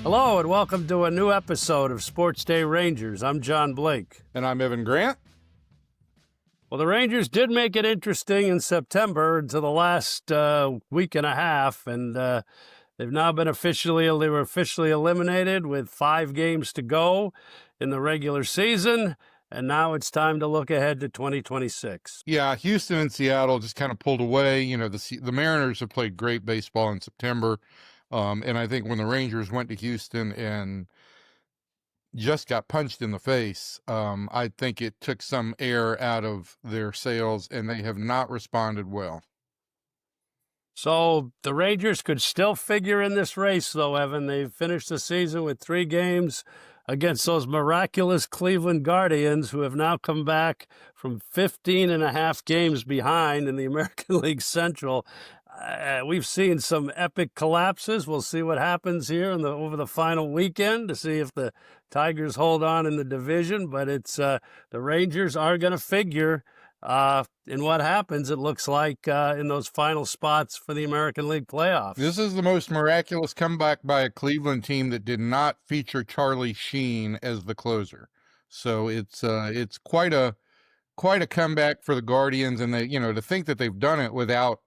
Hello and welcome to a new episode of SportsDay Rangers. I'm John Blake. And I'm Evan Grant. Well, the Rangers did make it interesting in September into the last week and a half, and they've now been officially eliminated with 5 games to go in the regular season, and now it's time to look ahead to 2026. Yeah, Houston and Seattle just kind of pulled away. You know, the Mariners have played great baseball in September. And I think when the Rangers went to Houston and just got punched in the face, I think it took some air out of their sails, and they have not responded well. So the Rangers could still figure in this race, though, Evan. They've finished the season with 3 games against those miraculous Cleveland Guardians, who have now come back from 15 and a half games behind in the American League Central. We've seen some epic collapses. We'll see what happens here over the final weekend to see if the Tigers hold on in the division. But it's the Rangers are going to figure in what happens, it looks like, in those final spots for the American League playoffs. This is the most miraculous comeback by a Cleveland team that did not feature Charlie Sheen as the closer. So it's quite a comeback for the Guardians, and they, to think that they've done it without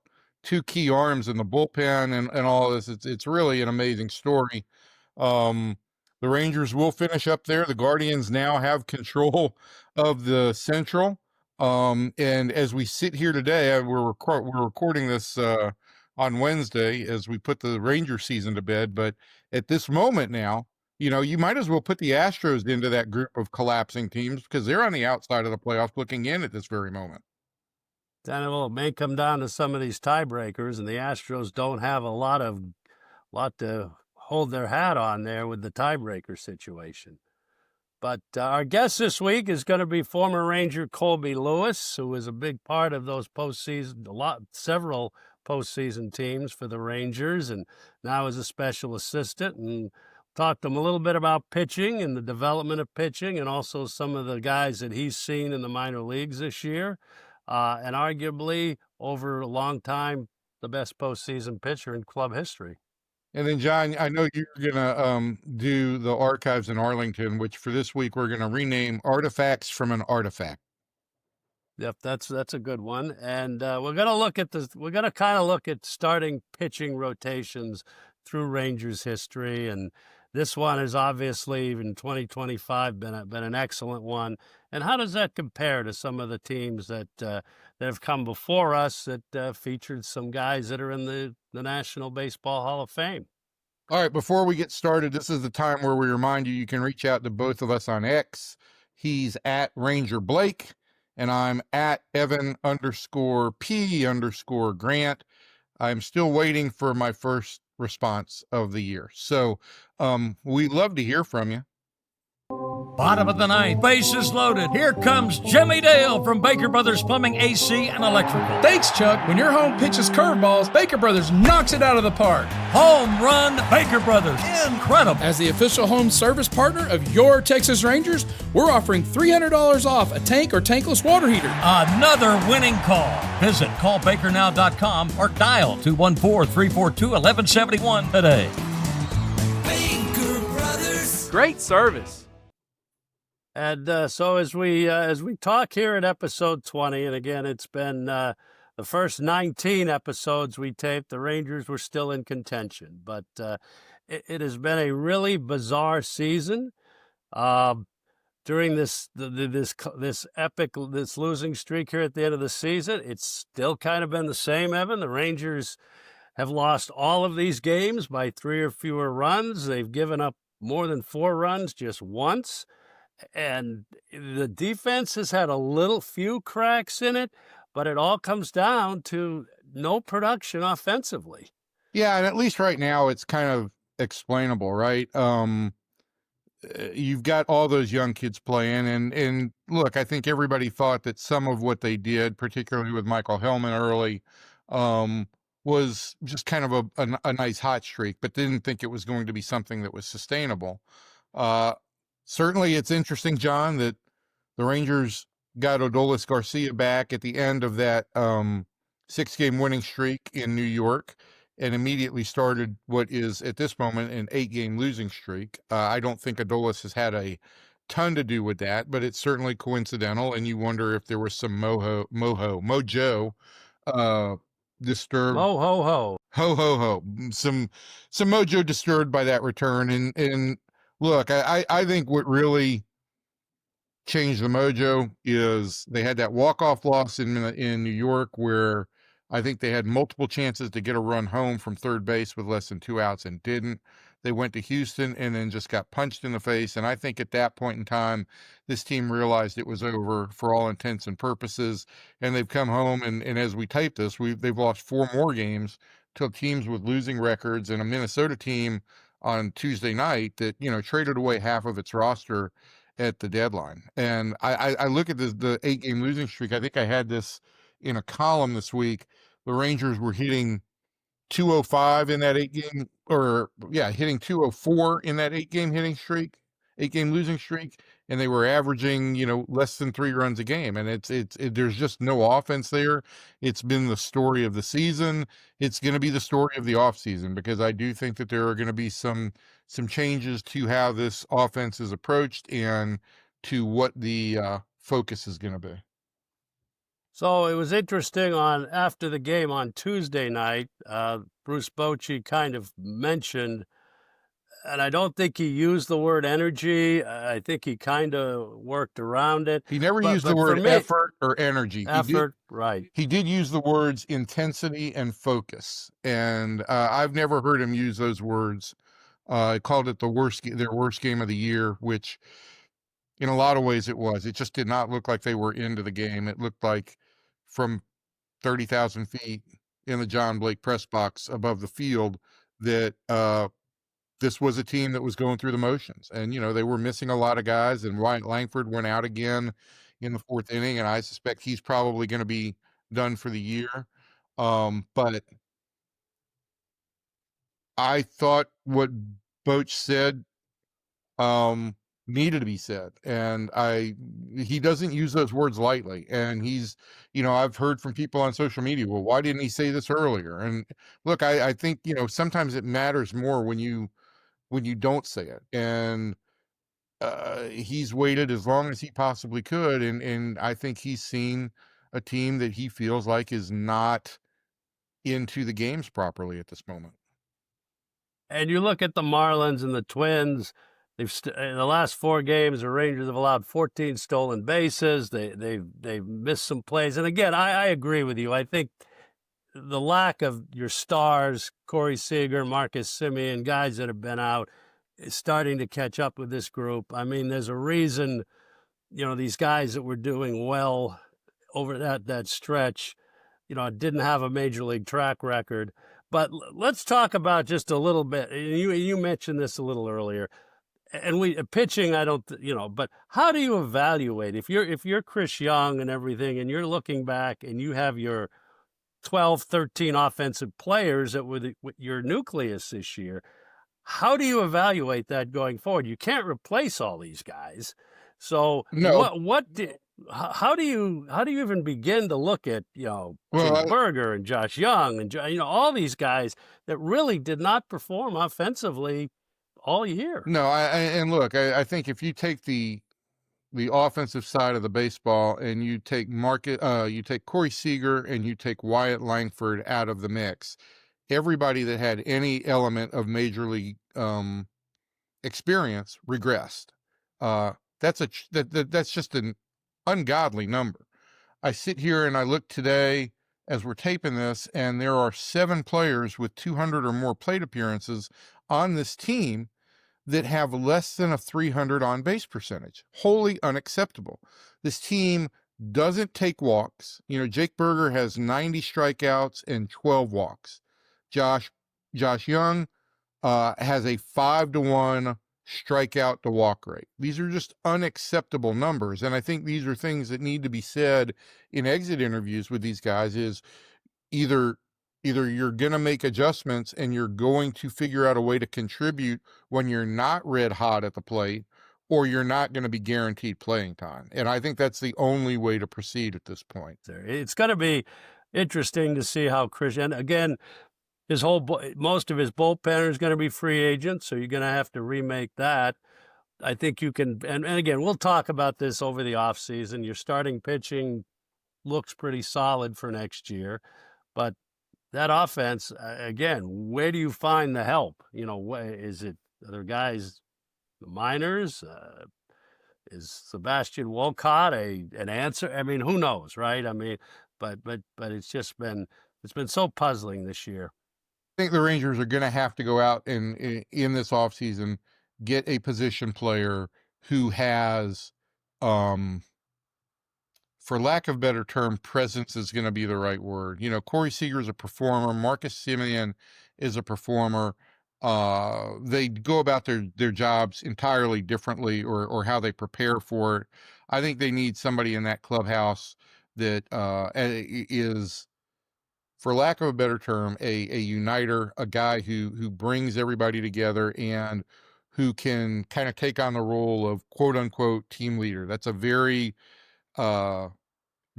2 key arms in the bullpen and all this, it's really an amazing story. The Rangers will finish up there. The Guardians now have control of the Central. And as we sit here today, we're recording this on Wednesday as we put the Ranger season to bed. But at this moment now, you might as well put the Astros into that group of collapsing teams because they're on the outside of the playoffs looking in at this very moment. Then it may come down to some of these tiebreakers, and the Astros don't have a lot to hold their hat on there with the tiebreaker situation. But our guest this week is going to be former Ranger Colby Lewis, who was a big part of those several postseason teams for the Rangers, and now is a special assistant. And talked to him a little bit about pitching and the development of pitching, and also some of the guys that he's seen in the minor leagues this year. And arguably, over a long time, the best postseason pitcher in club history. And then, John, I know you're going to do the archives in Arlington, which for this week we're going to rename Artifacts from an Artifact. Yep, that's a good one. And we're going to look at we're going to kind of look at starting pitching rotations through Rangers history, and this one has obviously in 2025 been an excellent one. And how does that compare to some of the teams that have come before us that featured some guys that are in the National Baseball Hall of Fame? All right, before we get started, this is the time where we remind you can reach out to both of us on X. He's at Ranger Blake, and I'm at Evan_P_Grant. I'm still waiting for my first response of the year. So we love to hear from you. Bottom of the 9th, bases loaded. Here comes Jimmy Dale from Baker Brothers Plumbing, AC, and Electrical. Thanks, Chuck. When your home pitches curveballs, Baker Brothers knocks it out of the park. Home run, Baker Brothers. Incredible. As the official home service partner of your Texas Rangers, we're offering $300 off a tank or tankless water heater. Another winning call. Visit callbakernow.com or dial 214-342-1171 today. Baker Brothers. Great service. And so as we talk here at episode 20, and again, it's been the first 19 episodes we taped, the Rangers were still in contention. But it has been a really bizarre season. During this losing streak here at the end of the season, it's still kind of been the same, Evan. The Rangers have lost all of these games by 3 or fewer runs. They've given up more than 4 runs just once. And the defense has had a few cracks in it, but it all comes down to no production offensively. Yeah, and at least right now it's kind of explainable, right? You've got all those young kids playing, and look, I think everybody thought that some of what they did, particularly with Michael Hellman early, was just kind of a nice hot streak, but didn't think it was going to be something that was sustainable. Certainly it's interesting, John, that the Rangers got Odolis Garcia back at the end of that 6-game winning streak in New York. and immediately started what is at this moment an 8-game losing streak. I don't think Adolis has had a ton to do with that, but it's certainly coincidental. And you wonder if there was some mojo disturbed. Mo ho ho. Ho ho ho! Some mojo disturbed by that return. And look, I think what really changed the mojo is they had that walk-off loss in New York where I think they had multiple chances to get a run home from third base with less than 2 outs and didn't. They went to Houston and then just got punched in the face. And I think at that point in time, this team realized it was over for all intents and purposes. And they've come home and as we tape this, they've lost 4 more games to teams with losing records and a Minnesota team on Tuesday night that, traded away half of its roster at the deadline. And I look at the 8-game losing streak. I think I had this in a column this week. The Rangers were hitting 205 in that 8-game, hitting 204 in that 8-game eight-game losing streak, and they were averaging, less than 3 runs a game. And there's just no offense there. It's been the story of the season. It's going to be the story of the offseason, because I do think that there are going to be some changes to how this offense is approached and to what the focus is going to be. So it was interesting after the game on Tuesday night, Bruce Bochy kind of mentioned, and I don't think he used the word energy. I think he kind of worked around it. He never used the word effort or energy. Right. He did use the words intensity and focus, and I've never heard him use those words. I called it their worst game of the year, which in a lot of ways it was. It just did not look like they were into the game. It looked like from 30,000 feet in the John Blake press box above the field that this was a team that was going through the motions. And, they were missing a lot of guys, and Wyatt Langford went out again in the 4th inning, and I suspect he's probably going to be done for the year. But I thought what Boch said needed to be said, and he doesn't use those words lightly. And he's, I've heard from people on social media, well, why didn't he say this earlier? And look, I think, sometimes it matters more when you don't say it. And he's waited as long as he possibly could, and I think he's seen a team that he feels like is not into the games properly at this moment. And you look at the Marlins and the Twins. In the last 4 games, the Rangers have allowed 14 stolen bases. They've missed some plays. And again, I agree with you. I think the lack of your stars, Corey Seager, Marcus Semien, guys that have been out, is starting to catch up with this group. I mean, there's a reason, these guys that were doing well over that stretch, didn't have a major league track record. But let's talk about just a little bit. You mentioned this a little earlier. And pitching, I don't, but how do you evaluate if you're Chris Young and everything, and you're looking back and you have your 12, 13 offensive players that were your nucleus this year? How do you evaluate that going forward? You can't replace all these guys. So no. How do you even begin to look at, Jake Berger and Josh Young and, all these guys that really did not perform offensively all year? No, I think if you take the offensive side of the baseball and you take Corey Seager and you take Wyatt Langford out of the mix, everybody that had any element of major league experience regressed. That's just an ungodly number. I sit here and I look today as we're taping this, and there are 7 players with 200 or more plate appearances on this team that have less than a 300 on base percentage. Wholly unacceptable. This team doesn't take walks. Jake Berger has 90 strikeouts and 12 walks. Josh Young has a 5-to-1 strikeout to walk rate. These are just unacceptable numbers. And I think these are things that need to be said in exit interviews with these guys. Is either you're going to make adjustments and you're going to figure out a way to contribute when you're not red hot at the plate, or you're not going to be guaranteed playing time. And I think that's the only way to proceed at this point. It's going to be interesting to see how Chris, and again, most of his bullpen is going to be free agents, so you're going to have to remake that. I think you can, and again, we'll talk about this over the offseason. Your starting pitching looks pretty solid for next year, but that offense, again, where do you find the help? Is it other guys, the minors? Is Sebastian Wolcott an answer? I mean, who knows, right? I mean, but it's been so puzzling this year. I think the Rangers are going to have to go out and in this offseason get a position player who has, for lack of a better term, presence is going to be the right word. Corey Seager is a performer. Marcus Semien is a performer. They go about their jobs entirely differently, or how they prepare for it. I think they need somebody in that clubhouse that is, for lack of a better term, a uniter, a guy who brings everybody together and who can kind of take on the role of quote unquote team leader. That's a very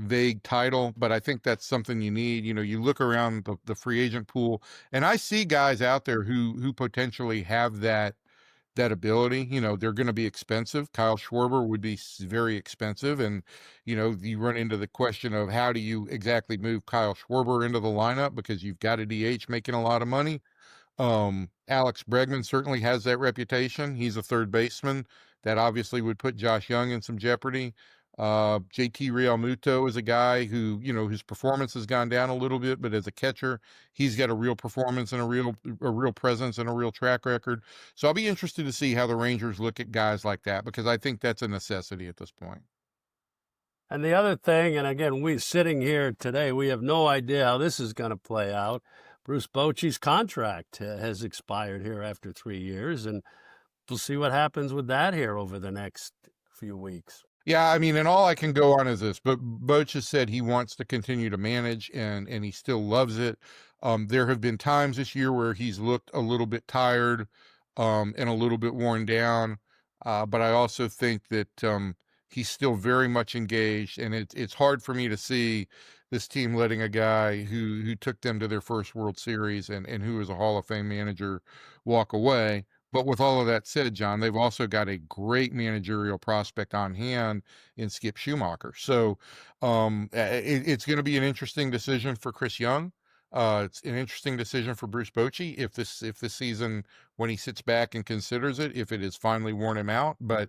vague title, but I think that's something you need. You look around the free agent pool, and I see guys out there who potentially have that ability. They're going to be expensive. Kyle Schwarber would be very expensive, and you run into the question of how do you exactly move Kyle Schwarber into the lineup, because you've got a DH making a lot of money. Alex Bregman certainly has that reputation. He's a third baseman. That obviously would put Josh Young in some jeopardy. JT Realmuto is a guy who, his performance has gone down a little bit, but as a catcher, he's got a real performance and a real presence and a real track record. So I'll be interested to see how the Rangers look at guys like that, because I think that's a necessity at this point. And the other thing, and again, we sitting here today, we have no idea how this is going to play out. Bruce Bochy's contract has expired here after 3 years, and we'll see what happens with that here over the next few weeks. Yeah, I mean, and all I can go on is this, but Boch has said he wants to continue to manage, and he still loves it. There have been times this year where he's looked a little bit tired and a little bit worn down, but I also think that he's still very much engaged, and it's hard for me to see this team letting a guy who took them to their first World Series and who is a Hall of Fame manager walk away. But with all of that said, John, they've also got a great managerial prospect on hand in Skip Schumacher. So it's going to be an interesting decision for Chris Young. It's an interesting decision for Bruce Bochy if this season, when he sits back and considers it, if it has finally worn him out. But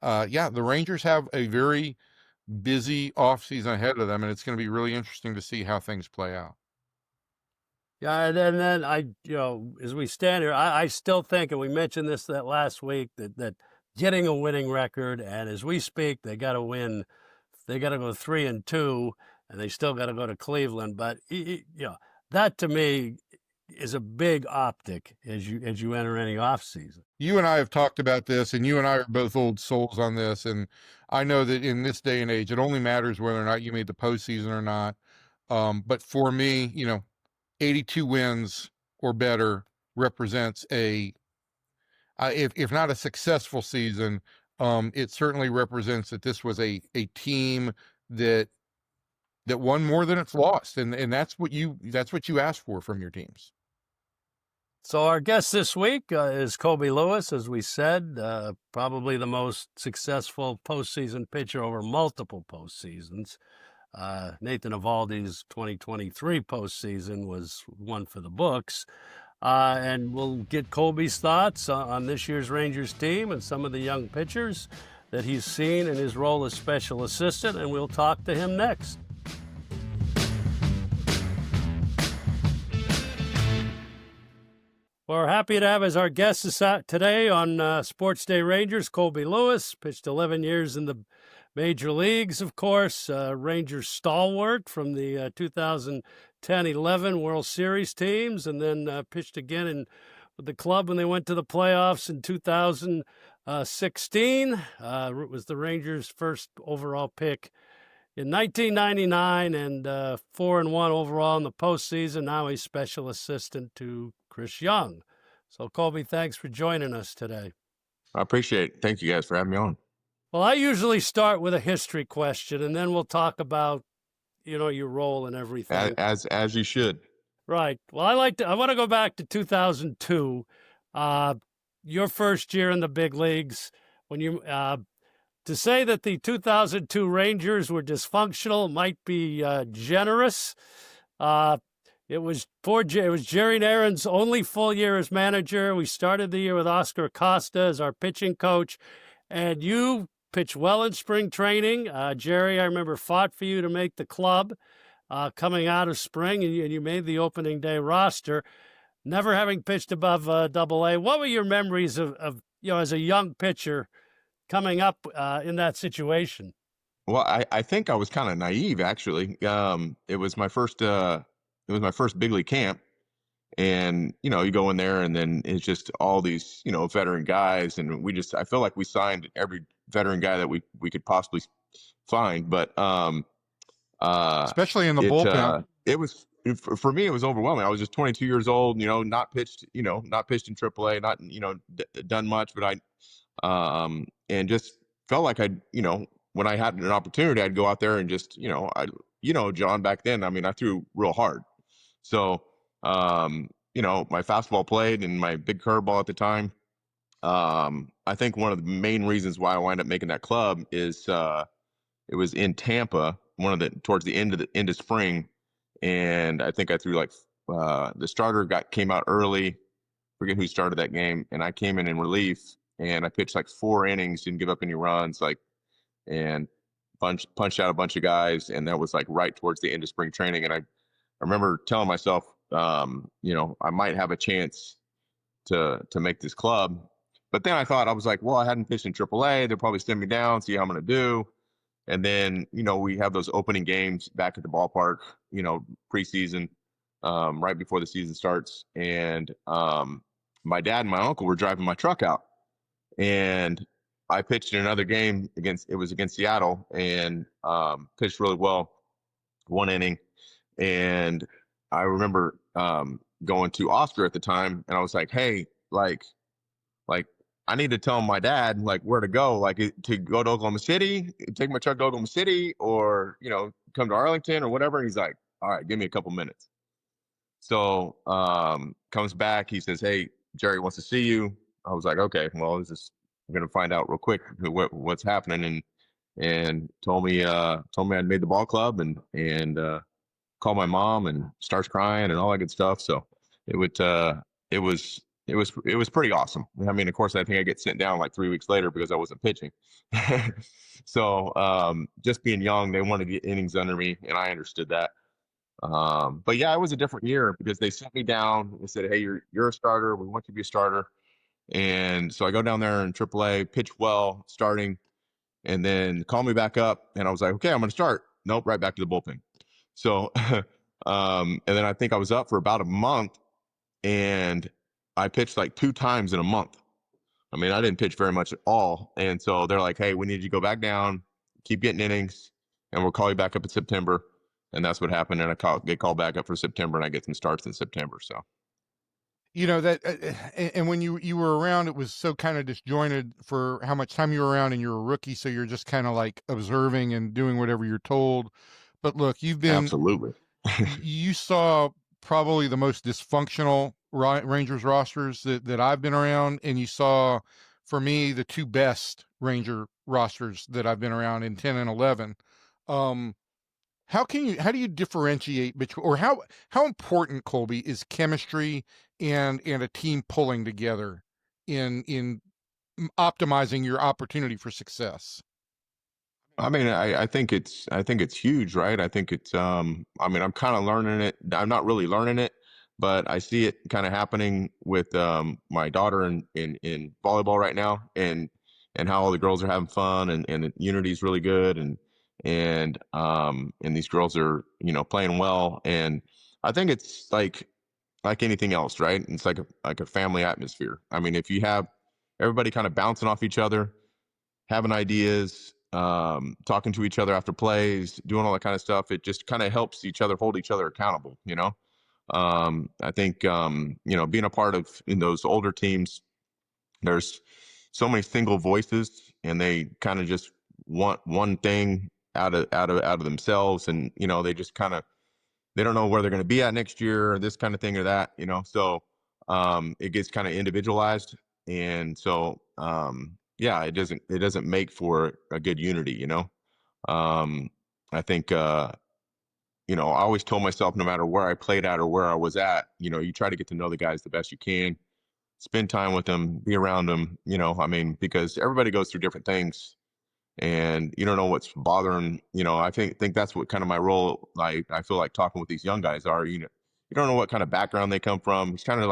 the Rangers have a very busy offseason ahead of them, and it's going to be really interesting to see how things play out. Yeah, and then I, as we stand here, I still think, and we mentioned that last week, that getting a winning record, and as we speak, they got to win. They got to go 3-2, and they still got to go to Cleveland. But that to me is a big optic as you enter any offseason. You and I have talked about this, and you and I are both old souls on this, and I know that in this day and age, it only matters whether or not you made the postseason or not. But for me, 82 wins or better represents if not a successful season, it certainly represents that this was a team that won more than it's lost, and that's what you ask for from your teams. So our guest this week is Colby Lewis, as we said, probably the most successful postseason pitcher over multiple postseasons. Nathan Eovaldi's 2023 postseason was one for the books. And we'll get Colby's thoughts on this year's Rangers team and some of the young pitchers that he's seen in his role as special assistant, and we'll talk to him next. We're happy to have as our guest today on Sports Day Rangers, Colby Lewis. Pitched 11 years in the major leagues, of course. Rangers stalwart from the 2010-11 World Series teams, and then pitched again with the club when they went to the playoffs in 2016. It was the Rangers' first overall pick in 1999, and 4-1 overall in the postseason. Now he's special assistant to Chris Young. So, Colby, thanks for joining us today. I appreciate it. Thank you guys for having me on. Well, I usually start with a history question, and then we'll talk about, your role and everything. As you should. Right. Well, I want to go back to 2002, your first year in the big leagues. When you to say that the 2002 Rangers were dysfunctional might be generous. It was Jerry Naren's only full year as manager. We started the year with Oscar Costa as our pitching coach, and you pitched well in spring training. Jerry, I remember, fought for you to make the club coming out of spring, and you made the opening day roster, never having pitched above Double-A. What were your memories of as a young pitcher coming up in that situation? Well, I think I was kind of naive, actually. It was my first big league camp, and you go in there, and then it's just all these veteran guys, and I feel like we signed every veteran guy that we could possibly find, but especially in the bullpen. It was, for me, it was overwhelming. I was just 22 years old, not pitched in AAA, not done much, but and just felt like when I had an opportunity, I'd go out there and just John, back then, I mean, I threw real hard. So my fastball played and my big curveball at the time. I think one of the main reasons why I wound up making that club is it was in Tampa, towards the end of spring, and I think I threw like the starter came out early. Forget who started that game, and I came in relief, and I pitched like 4 innings, didn't give up any runs, and punched out a bunch of guys, and that was like right towards the end of spring training. And I remember telling myself, I might have a chance to make this club. But then I was like, well, I hadn't pitched in AAA. They'll probably send me down, see how I'm going to do. And then, we have those opening games back at the ballpark, preseason, right before the season starts. And my dad and my uncle were driving my truck out. And I pitched in another game against Seattle, and pitched really well, 1 inning. And I remember going to Oscar at the time, and I was like, hey, like I need to tell my dad where to go, to go to Oklahoma City, take my truck to Oklahoma City, or come to Arlington or whatever. And he's like, all right, give me a couple minutes. So comes back, he says, hey, Jerry wants to see you. I was like, okay, well, I'm going to find out real quick what's happening, and told me I'd made the ball club, and called my mom, and starts crying and all that good stuff. So it was pretty awesome. I mean, of course, I think I get sent down like 3 weeks later because I wasn't pitching. So just being young, they wanted to get innings under me, and I understood that. But yeah, it was a different year because they sent me down and said, hey, you're a starter. We want you to be a starter. And so I go down there in AAA, pitch well, starting, and then call me back up. And I was like, okay, I'm going to start. Nope, right back to the bullpen. So, and then I think I was up for about a month, and I pitched like 2 times in a month. I mean, I didn't pitch very much at all. And so they're like, hey, we need you to go back down, keep getting innings, and we'll call you back up in September. And that's what happened. And I get called back up for September, and I get some starts in September. So. That, and when you were around, it was so kind of disjointed for how much time you were around, and you're a rookie, so you're just kind of like observing and doing whatever you're told. But look, you've been Absolutely. You saw probably the most dysfunctional Rangers rosters that I've been around, and you saw, for me, the 2 best Ranger rosters that I've been around in 10 and 11. How do you differentiate between, or how important, Colby, is chemistry and a team pulling together in optimizing your opportunity for success? I mean, I think it's huge, right? I think it's I mean, I'm kind of learning it. I'm not really learning it, but I see it kind of happening with my daughter in volleyball right now, and how all the girls are having fun, and the unity is really good, and these girls are playing well, and I think it's like anything else, right? It's like a family atmosphere. I mean, if you have everybody kind of bouncing off each other, having ideas, talking to each other after plays, doing all that kind of stuff, it just kind of helps hold each other accountable. I think being a part of in those older teams, there's so many single voices, and they kind of just want one thing out of themselves, and they just kind of they don't know where they're going to be at next year, or this kind of thing or that, so it gets kind of individualized. And so yeah, it doesn't make for a good unity. I think I always told myself, no matter where I played at or where I was at, you try to get to know the guys the best you can, spend time with them, be around them, because everybody goes through different things, and you don't know what's bothering. I think that's what kind of my role, I feel like talking with these young guys are. You don't know what kind of background they come from. It's kind of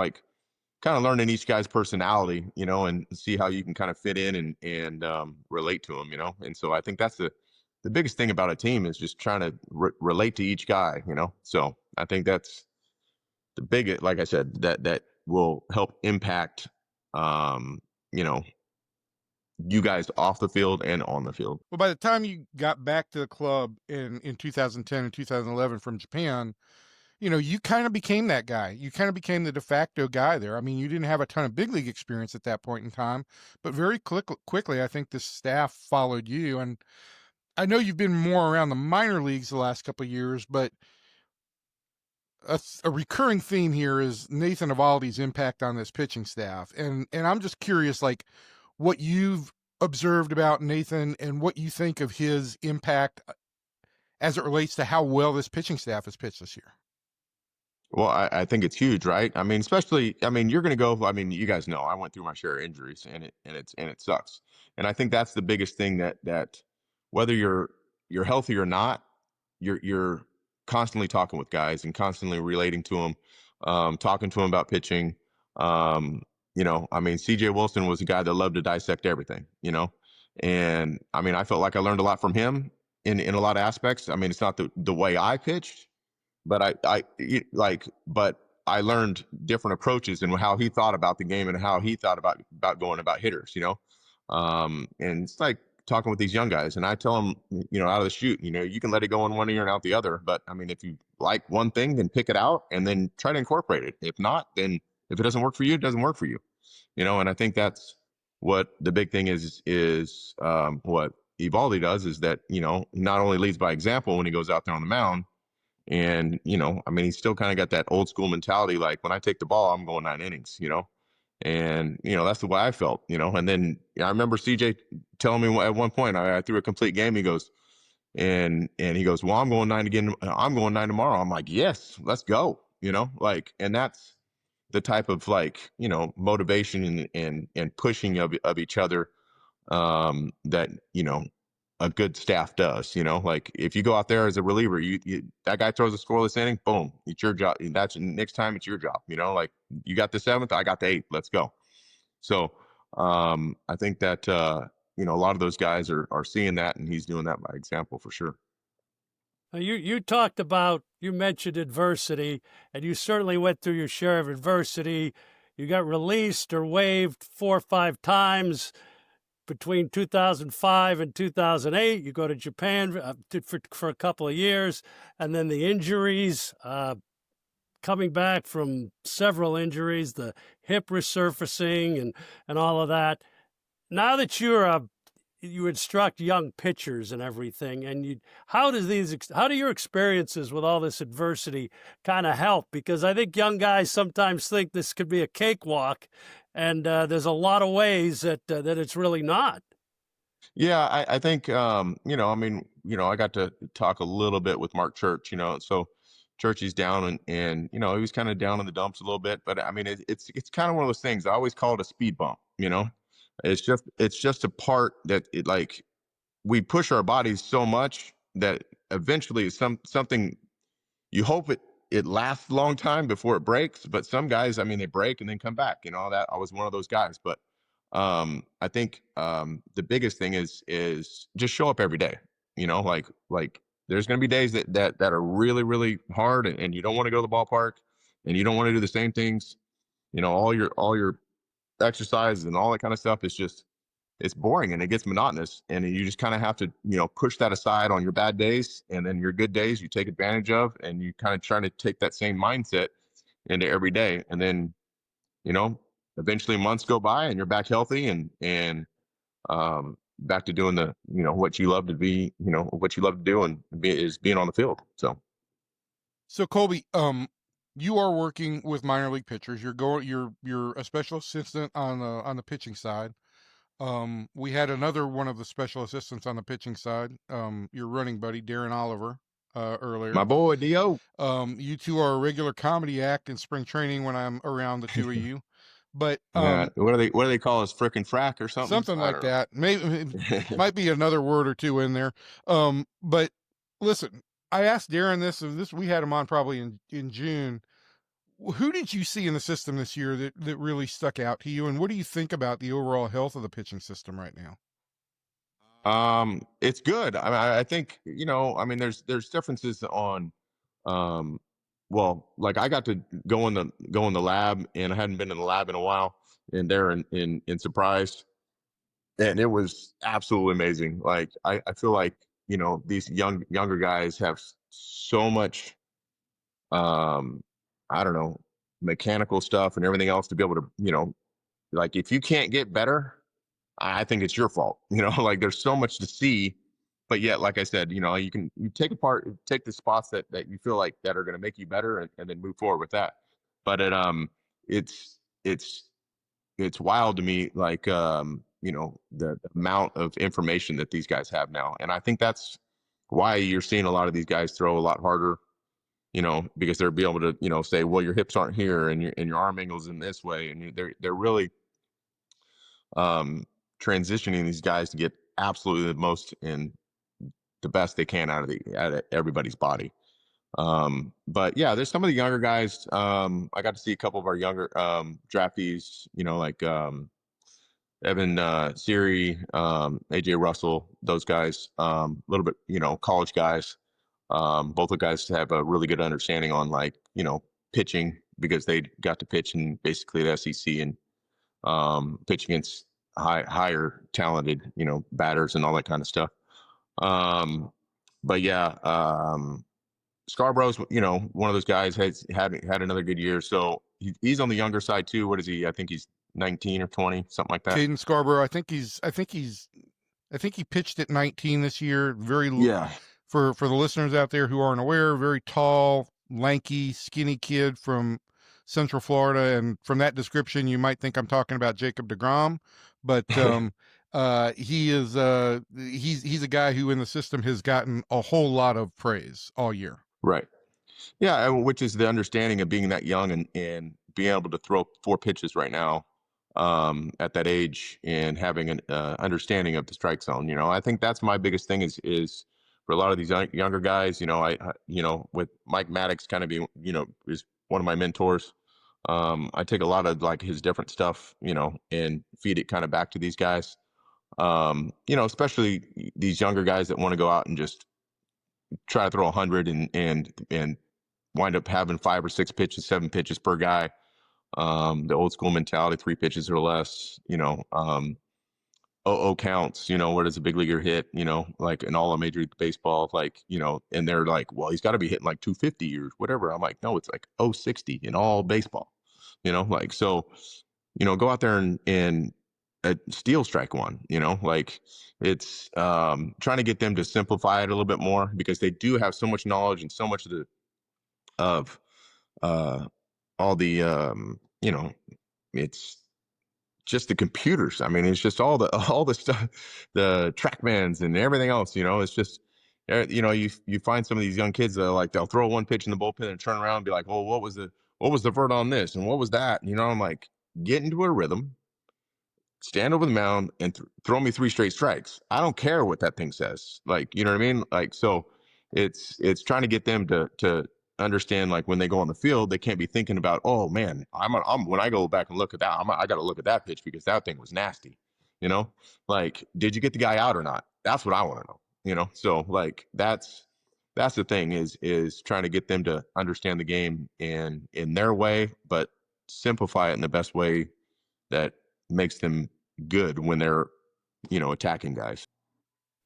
learning each guy's personality, and see how you can kind of fit in and relate to them, and so I think that's the biggest thing about a team, is just trying to relate to each guy, so I think that's the biggest, like I said, that will help impact you guys off the field and on the field. Well, by the time you got back to the club in 2010 and 2011 from Japan, you kind of became that guy. You kind of became the de facto guy there. I mean, you didn't have a ton of big league experience at that point in time, but very quickly, I think the staff followed you. And I know you've been more around the minor leagues the last couple of years, but a recurring theme here is Nathan Eovaldi's impact on this pitching staff. And I'm just curious, like, what you've observed about Nathan and what you think of his impact as it relates to how well this pitching staff has pitched this year. Well, I think it's huge, right? I mean, especially, you're going to go, you guys know, I went through my share of injuries, and it sucks. And I think that's the biggest thing, that whether you're healthy or not, you're constantly talking with guys and constantly relating to them, talking to them about pitching. CJ Wilson was a guy that loved to dissect everything, and I felt like I learned a lot from him in a lot of aspects. It's not the way I pitched, but but I learned different approaches and how he thought about the game and how he thought about going about hitters, and it's like talking with these young guys, and I tell them, out of the chute, you can let it go in one ear and out the other, but if you like one thing, then pick it out and then try to incorporate it. If not, then if it doesn't work for you, it doesn't work for you, and I think that's what the big thing is what Eovaldi does, is that, he not only leads by example when he goes out there on the mound, and, he's still kind of got that old school mentality. Like, when I take the ball, I'm going 9 innings, and, that's the way I felt, and then I remember CJ telling me at one point, I threw a complete game. He goes, and he goes, well, I'm going 9 again. I'm going 9 tomorrow. I'm like, yes, let's go, and that's the type of motivation and pushing of each other, that, a good staff does. Like, if you go out there as a reliever, that guy throws a scoreless inning, boom, it's your job. That's next time, it's your job. Like, you got the 7th, I got the 8th, let's go. So I think that a lot of those guys are seeing that, and he's doing that by example for sure. You talked about, you mentioned adversity, and you certainly went through your share of adversity. You got released or waived 4 or 5 times. Between 2005 and 2008, you go to Japan for a couple of years, and then the injuries, coming back from several injuries, the hip resurfacing and all of that. Now that you instruct young pitchers and everything, and how do your experiences with all this adversity kind of help? Because I think young guys sometimes think this could be a cakewalk, and there's a lot of ways that it's really not. Yeah, I think, I got to talk a little bit with Mark Church, so Churchy's down, and he was kind of down in the dumps a little bit, but it's kind of one of those things. I always call it a speed bump, it's just a part that we push our bodies so much that eventually something, you hope it lasts a long time before it breaks, but some guys, they break and then come back, that I was one of those guys. But I think the biggest thing is just show up every day, like there's going to be days that are really, really hard, and you don't want to go to the ballpark, and you don't want to do the same things, all your exercise and all that kind of stuff is just, it's boring and it gets monotonous, and you just kind of have to, push that aside on your bad days, and then your good days you take advantage of, and you kind of try to take that same mindset into every day. And then, eventually months go by and you're back healthy and back to doing the, what you love to be, what you love to do, and is being on the field. So. So Colby, you are working with minor league pitchers. You're a special assistant on the pitching side. We had another one of the special assistants on the pitching side, your running buddy, Darren Oliver, earlier. My boy, Dio. You two are a regular comedy act in spring training when I'm around the two of you. But What do they call us? Frickin' frack or something? something I like don't know. that. Maybe it might be another word or two in there. But listen, I asked Darren this we had him on probably in June. Who did you see in the system this year that really stuck out to you, and what do you think about the overall health of the pitching system right now? It's good. I mean, I think, I mean, there's differences on, well, like I got to go in the lab, and I hadn't been in the lab in a while, and they're in Surprise, and it was absolutely amazing. Like I feel like, these younger guys have so much, I don't know, mechanical stuff and everything else to be able to, like if you can't get better, I think it's your fault. Like there's so much to see, but yet, like I said, you take the spots that you feel like that are going to make you better, and then move forward with that. But it's wild to me, like the amount of information that these guys have now, and I think that's why you're seeing a lot of these guys throw a lot harder. Because they're be able to, say, well, your hips aren't here, and your arm angle's in this way, and they're really transitioning these guys to get absolutely the most and the best they can out of everybody's body. But yeah, there's some of the younger guys. I got to see a couple of our younger draftees, like Evan Siri, AJ Russell, those guys, a little bit, college guys. Both the guys have a really good understanding on, like, pitching, because they got to pitch in basically the SEC and pitch against higher talented, batters and all that kind of stuff. But yeah, Scarborough's, one of those guys has had another good year. So he's on the younger side too. What is he? I think he's 19 or 20, something like that. Caden Scarborough, I think he pitched at 19 this year. Yeah. For the listeners out there who aren't aware, very tall, lanky, skinny kid from Central Florida, and from that description, you might think I'm talking about Jacob deGrom, but he is he's a guy who in the system has gotten a whole lot of praise all year. Right. Yeah, which is the understanding of being that young and being able to throw 4 pitches right now at that age, and having an understanding of the strike zone. I think that's my biggest thing is for a lot of these younger guys. I with Mike Maddox kind of being, is one of my mentors. I take a lot of like his different stuff, and feed it kind of back to these guys. Especially these younger guys that want to go out and just try to throw 100 and wind up having 5 or 6 pitches, 7 pitches per guy. The old school mentality, 3 pitches or less, counts, where does a big leaguer hit, like in all of Major League Baseball, like, and they're like, well, he's got to be hitting like 250 or whatever. I'm like, no, it's like 060 in all baseball, like, so, go out there and steal strike one, like it's trying to get them to simplify it a little bit more, because they do have so much knowledge and so much of all the, it's just the computers. I mean, it's just all the stuff, the TrackMans and everything else, it's just, you find some of these young kids that are like, they'll throw one pitch in the bullpen and turn around and be like, well, what was the vert on this? And what was that? I'm like, get into a rhythm, stand over the mound and throw me 3 straight strikes. I don't care what that thing says. Like, you know what I mean? Like, so it's trying to get them to understand, like, when they go on the field, they can't be thinking about, oh man, I'm when I go back and look at that, I got to look at that pitch because that thing was nasty. Like, did you get the guy out or not? That's what I want to know. So like, that's the thing is trying to get them to understand the game in their way, but simplify it in the best way that makes them good when they're, attacking guys.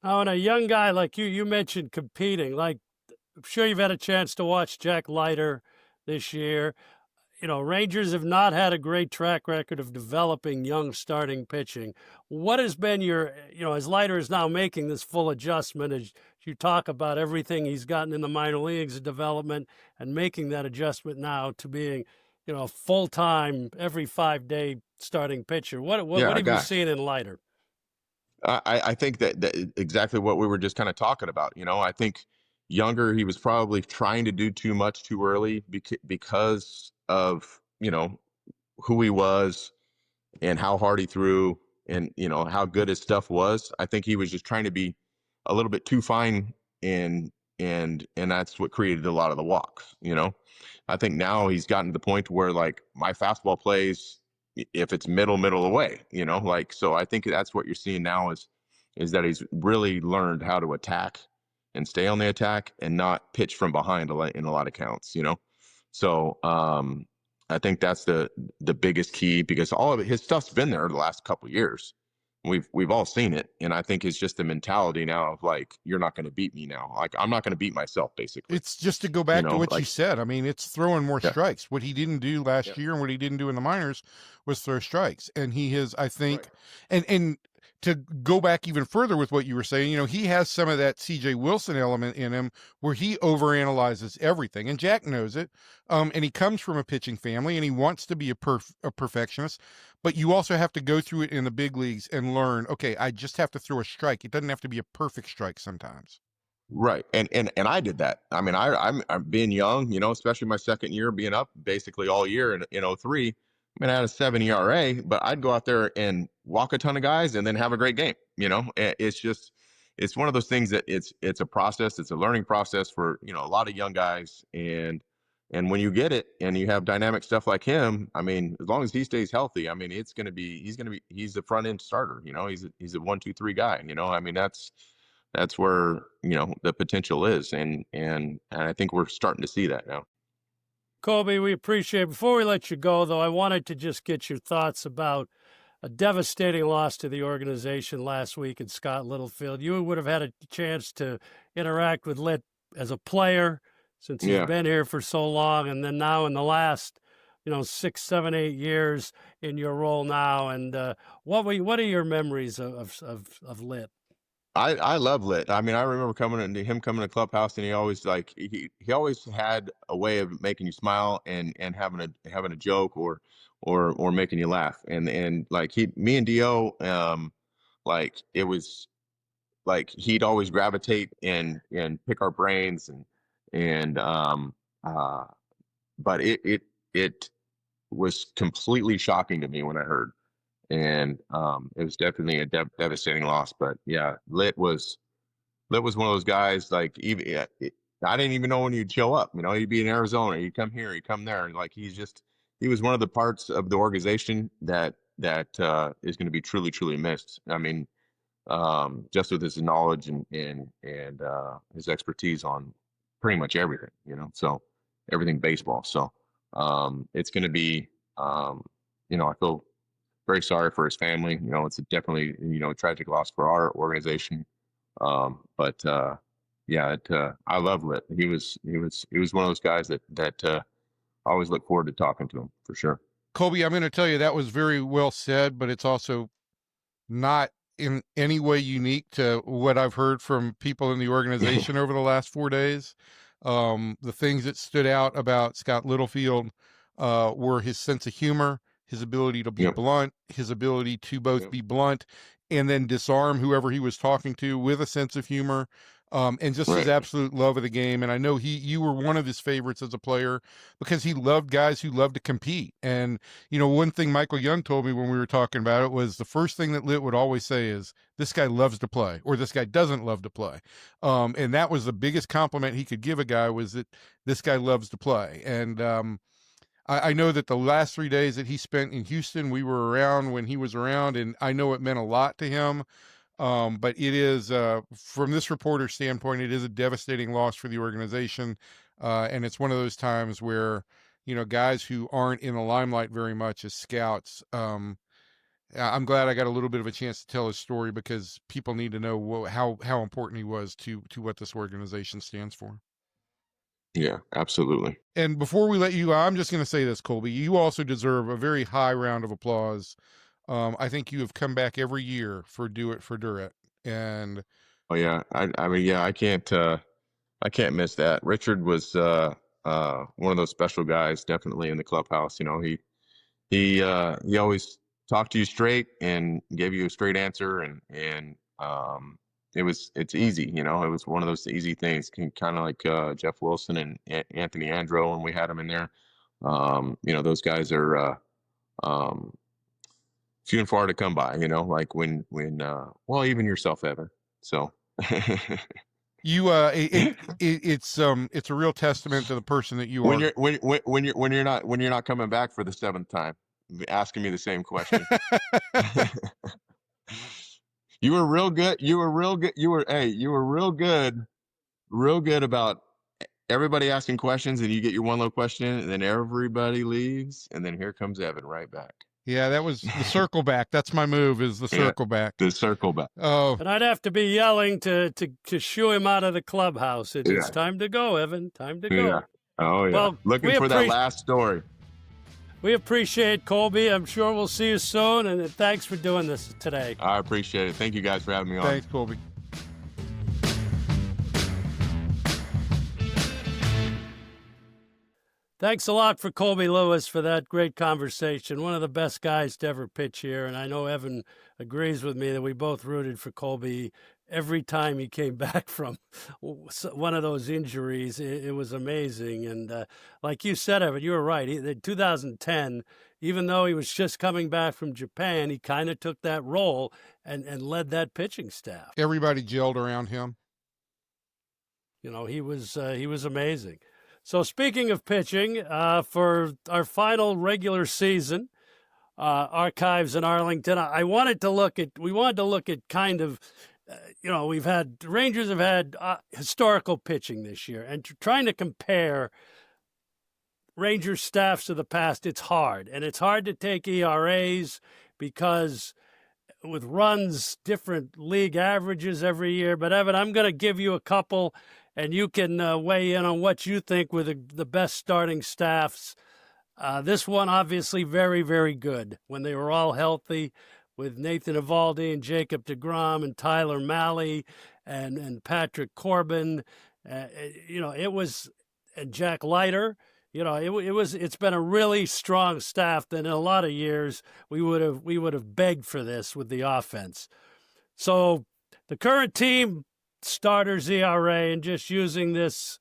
Oh, and a young guy like you mentioned competing, like, I'm sure you've had a chance to watch Jack Leiter this year. Rangers have not had a great track record of developing young starting pitching. What has been your, as Leiter is now making this full adjustment, as you talk about everything he's gotten in the minor leagues of development and making that adjustment now to being, full-time, every 5-day starting pitcher. What have you seen in Leiter? I think that exactly what we were just kind of talking about. I think younger, he was probably trying to do too much too early because of, who he was and how hard he threw and, how good his stuff was. I think he was just trying to be a little bit too fine, and that's what created a lot of the walks. I think now he's gotten to the point where, like, my fastball plays if it's middle away, so I think that's what you're seeing now is that he's really learned how to attack and stay on the attack and not pitch from behind in a lot of counts, so I think that's the biggest key, because all of his stuff's been there the last couple of years. We've all seen it, and I think it's just the mentality now of, like, you're not going to beat me now. Like, I'm not going to beat myself, basically. It's just to go back to what you said. I mean, it's throwing more strikes. What he didn't do last year and what he didn't do in the minors was throw strikes. And he has, I think, and to go back even further with what you were saying, he has some of that CJ Wilson element in him where he overanalyzes everything. And Jack knows it. And he comes from a pitching family and he wants to be a perfectionist. But you also have to go through it in the big leagues and learn, okay, I just have to throw a strike. It doesn't have to be a perfect strike sometimes. Right. And I did that. I mean, I'm being young, especially my second year, being up basically all year in 03. I mean, I had a 7 ERA, but I'd go out there and walk a ton of guys and then have a great game. It's one of those things that it's a process. It's a learning process for, a lot of young guys. And when you get it and you have dynamic stuff like him, I mean, as long as he stays healthy, I mean, he's the front end starter. He's a 1, 2, 3 guy. I mean, that's where, the potential is. And I think we're starting to see that now. Colby, we appreciate it. Before we let you go, though, I wanted to just get your thoughts about a devastating loss to the organization last week in Scott Littlefield. You would have had a chance to interact with Litt as a player since he's been here for so long, and then now in the last, 6, 7, 8 years in your role now. And what are your memories of Litt? I love Litt. I mean, I remember coming to the clubhouse, and he always he always had a way of making you smile and having a joke or making you laugh. And like me and Dio, like it was like he'd always gravitate and pick our brains but it was completely shocking to me when I heard. And it was definitely a devastating loss. But yeah, Litt was one of those guys. Like, even I didn't even know when he'd show up. He'd be in Arizona, he'd come here, he'd come there, and like he was one of the parts of the organization that is going to be truly missed. I mean, just with his knowledge and his expertise on pretty much everything. So everything baseball. So it's going to be I feel very sorry for his family. It's definitely, a tragic loss for our organization. But I love Litt. He was one of those guys that I always look forward to talking to him, for sure. Colby, I'm going to tell you that was very well said, but it's also not in any way unique to what I've heard from people in the organization over the last 4 days. The things that stood out about Scott Littlefield were his sense of humor, his ability to be blunt, his ability to both be blunt and then disarm whoever he was talking to with a sense of humor, and just his absolute love of the game. And I know you were one of his favorites as a player because he loved guys who loved to compete. And, one thing Michael Young told me when we were talking about it was the first thing that Litt would always say is, this guy loves to play, or this guy doesn't love to play. And that was the biggest compliment he could give a guy, was that this guy loves to play. And, I know that the last 3 days that he spent in Houston, we were around when he was around, and I know it meant a lot to him. But it is, from this reporter's standpoint, it is a devastating loss for the organization. And it's one of those times where, guys who aren't in the limelight very much as scouts, I'm glad I got a little bit of a chance to tell his story, because people need to know how important he was to what this organization stands for. Yeah, absolutely. And before we let you go, I'm just going to say this, Colby. You also deserve a very high round of applause. I think you have come back every year for Do It for Durrett. And Oh yeah, I mean, yeah, I can't miss that. Richard was one of those special guys, definitely in the clubhouse. You know, he always talked to you straight and gave you a straight answer, and it's easy. You know, it was one of those easy things, kind of like Jeff Wilson and Anthony Andro when we had him in there. You know, those guys are um, few and far to come by. You know, like when well, even yourself, Evan. So. you, it's a real testament to the person that you when are. When you're not coming back for the 7th time, asking me the same question. You were real good. You were real good. You were real good about everybody asking questions, and you get your one little question, and then everybody leaves, and then here comes Evan right back. Yeah, that was the circle back. That's my move, is the circle back. The circle back. Oh, And I'd have to be yelling to shoo him out of the clubhouse. It's time to go, Evan. Time to go. Yeah. Oh yeah. Well, looking for that last story. We appreciate Colby. I'm sure we'll see you soon, and thanks for doing this today. I appreciate it. Thank you guys for having me on. thanks, Colby. Thanks a lot for Colby Lewis for that great conversation. One of the best guys to ever pitch here, and I know Evan agrees with me that we both rooted for Colby every time he came back from one of those injuries. It was amazing, and like you said, Evan, you were right. In 2010, even though he was just coming back from Japan, he kind of took that role and led that pitching staff. Everybody gelled around him. You know, he was amazing. So speaking of pitching, for our final regular season archives in Arlington, we wanted to look at kind of, the Rangers have had historical pitching this year, and trying to compare Rangers staffs to the past, it's hard. And it's hard to take ERAs because with runs, different league averages every year. But Evan, I'm going to give you a couple, and you can weigh in on what you think were the best starting staffs. This one, obviously, very, very good when they were all healthy, with Nathan Eovaldi and Jacob deGrom and Tyler Mahle and Patrick Corbin. It was, and Jack Leiter. It's been a really strong staff that in a lot of years we would have begged for this with the offense. So the current team starters ERA, and just using this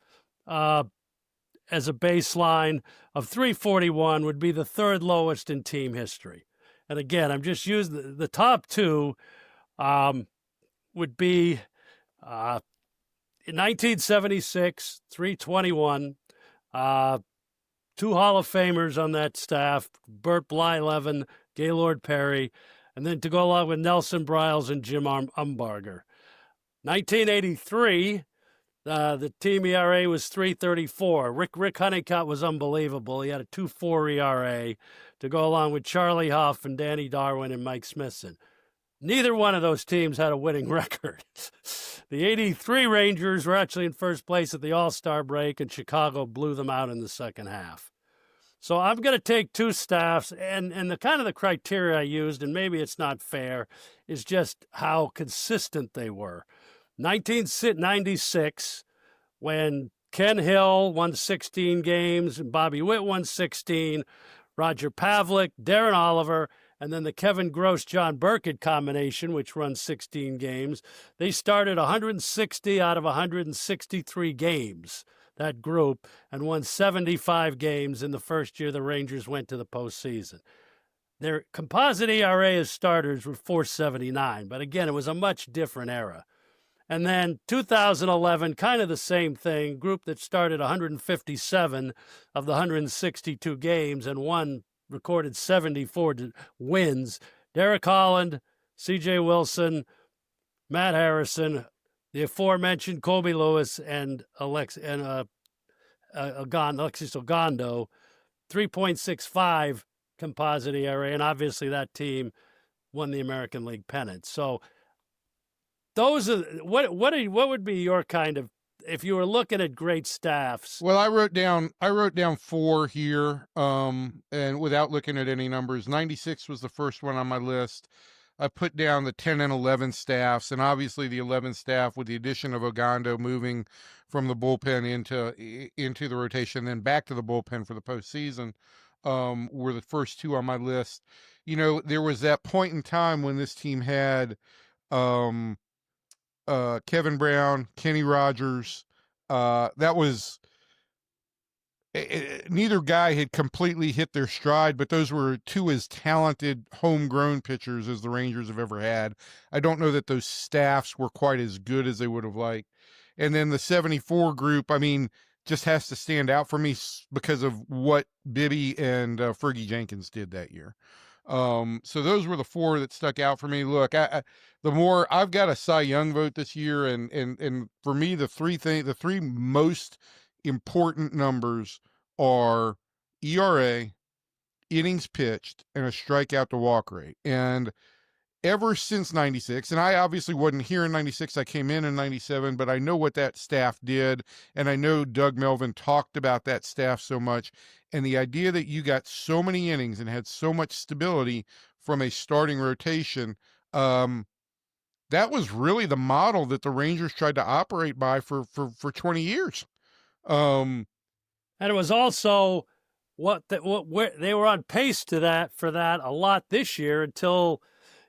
as a baseline of 3.41 would be the third lowest in team history. And again, I'm just using the top two would be in 1976, 3.21. Two Hall of Famers on that staff, Bert Blyleven, Gaylord Perry, and then to go along with Nelson Briles and Jim Umbarger. 1983, the team ERA was 3.34. Rick Honeycutt was unbelievable. He had a 2.4 ERA to go along with Charlie Huff and Danny Darwin and Mike Smithson. Neither one of those teams had a winning record. The 83 Rangers were actually in first place at the All-Star break, and Chicago blew them out in the second half. So I'm going to take two staffs, and the kind of the criteria I used, and maybe it's not fair, is just how consistent they were. 1996, when Ken Hill won 16 games and Bobby Witt won 16, Roger Pavlik, Darren Oliver, and then the Kevin Gross, John Burkett combination, which runs 16 games. They started 160 out of 163 games, that group, and won 75 games in the first year the Rangers went to the postseason. Their composite ERA as starters were 4.79, but again, it was a much different era. And then 2011, kind of the same thing, group that started 157 of the 162 games and recorded 74 wins. Derek Holland, C.J. Wilson, Matt Harrison, the aforementioned Colby Lewis, and Alexis Ogando, 3.65 composite ERA, and obviously that team won the American League pennant. So those are what would be your kind of if you were looking at great staffs. Well, I wrote down 4 here, and without looking at any numbers. 96 was the first one on my list. I put down the 10 and 11 staffs, and obviously the 11 staff with the addition of Ogando moving from the bullpen into the rotation, then back to the bullpen for the postseason, were the first 2 on my list. You know, there was that point in time when this team had Kevin Brown, Kenny Rogers. That was neither guy had completely hit their stride, but those were 2 as talented homegrown pitchers as the Rangers have ever had. I don't know that those staffs were quite as good as they would have liked. And then the 74 group, I mean, just has to stand out for me because of what Bibby and Fergie Jenkins did that year. So those were the 4 that stuck out for me. Look, the more I've got a Cy Young vote this year, and for me, the 3 most important numbers are ERA, innings pitched, and a strikeout to walk rate. And ever since 96, and I obviously wasn't here in 96, I came in 97, but I know what that staff did, and I know Doug Melvin talked about that staff so much, and the idea that you got so many innings and had so much stability from a starting rotation, that was really the model that the Rangers tried to operate by for 20 years. And it was also where they were on pace for that a lot this year until,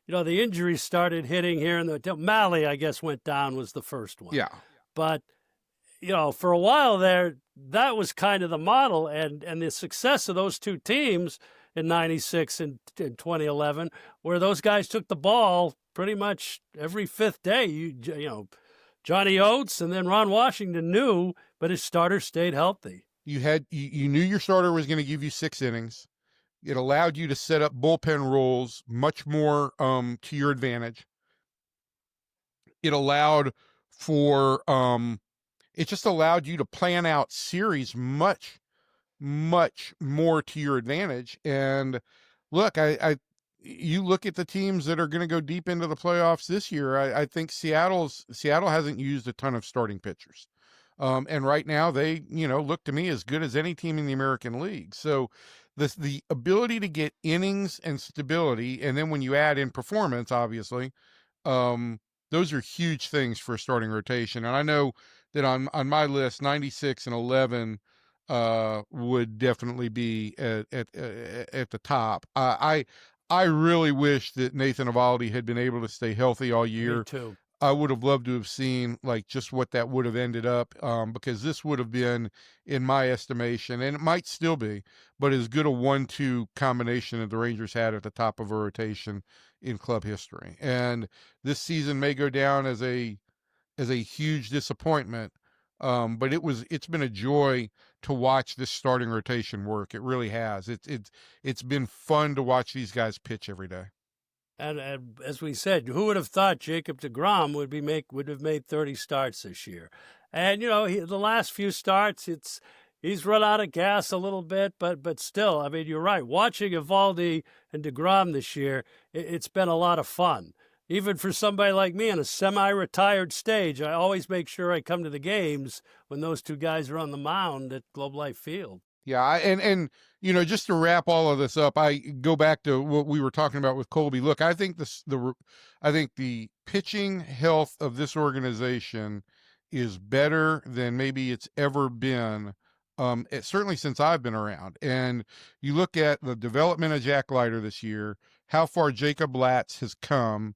you know, the injuries started hitting here, and Malley, I guess, went down, was the first one. Yeah. But, you know, for a while there, that was kind of the model, and the success of those 2 teams in 96 and 2011, where those guys took the ball pretty much every 5th day. You know, Johnny Oates and then Ron Washington knew, but his starter stayed healthy. You knew your starter was going to give you 6 innings. It allowed you to set up bullpen roles much more to your advantage. It allowed for it just allowed you to plan out series much more to your advantage. And look, you look at the teams that are going to go deep into the playoffs this year. I think Seattle hasn't used a ton of starting pitchers. And right now they, you know, look to me as good as any team in the American League. So the ability to get innings and stability, and then when you add in performance, obviously, those are huge things for a starting rotation. And I know that on my list, 96 and 11 would definitely be at the top. I really wish that Nathan Eovaldi had been able to stay healthy all year. Me too. I would have loved to have seen like just what that would have ended up, because this would have been, in my estimation, and it might still be, but as good a 1-2 combination that the Rangers had at the top of a rotation in club history. And this season may go down as a huge disappointment, but it's been a joy to watch this starting rotation work. It really has. It's been fun to watch these guys pitch every day. And as we said, who would have thought Jacob deGrom would have made 30 starts this year? And, you know, the last few starts, he's run out of gas a little bit, but still, I mean, you're right. Watching Eovaldi and deGrom this year, it's been a lot of fun. Even for somebody like me in a semi-retired stage, I always make sure I come to the games when those 2 guys are on the mound at Globe Life Field. Yeah, and you know, just to wrap all of this up, I go back to what we were talking about with Colby. Look, I think the pitching health of this organization is better than maybe it's ever been, certainly since I've been around. And you look at the development of Jack Leiter this year, how far Jacob Latz has come,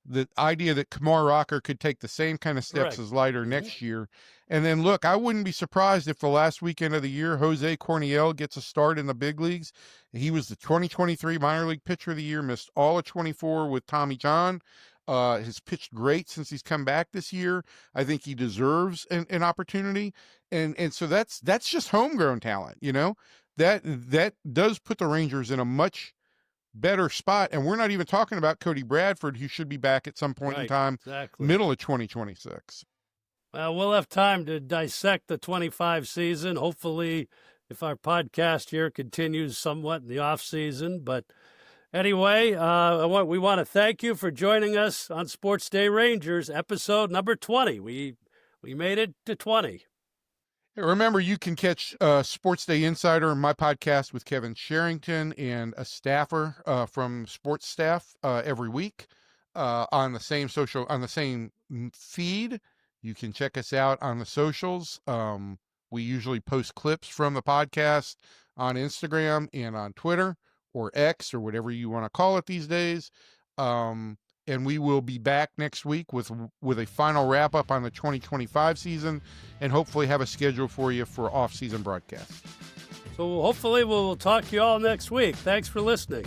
the idea that Kumar Rocker could take the same kind of steps as Leiter next year. And then look, I wouldn't be surprised if the last weekend of the year, Jose Corniel gets a start in the big leagues. He was the 2023 minor league pitcher of the year, missed all of 24 with Tommy John. Has pitched great since he's come back this year. I think he deserves an opportunity. And so that's just homegrown talent, you know, that does put the Rangers in a much better spot. And we're not even talking about Cody Bradford, who should be back at some point in time, middle of 2026. Well, we'll have time to dissect the 25 season. Hopefully, if our podcast here continues somewhat in the off season. But anyway, we want to thank you for joining us on Sports Day Rangers, episode number 20. We We made it to 20. Remember, you can catch Sports Day Insider, my podcast with Kevin Sherrington and a staffer from Sports Staff every week on the same feed. You can check us out on the socials. We usually post clips from the podcast on Instagram and on Twitter or X or whatever you want to call it these days. And we will be back next week with a final wrap up on the 2025 season, and hopefully have a schedule for you for off-season broadcasts. So hopefully we'll talk to you all next week. Thanks for listening.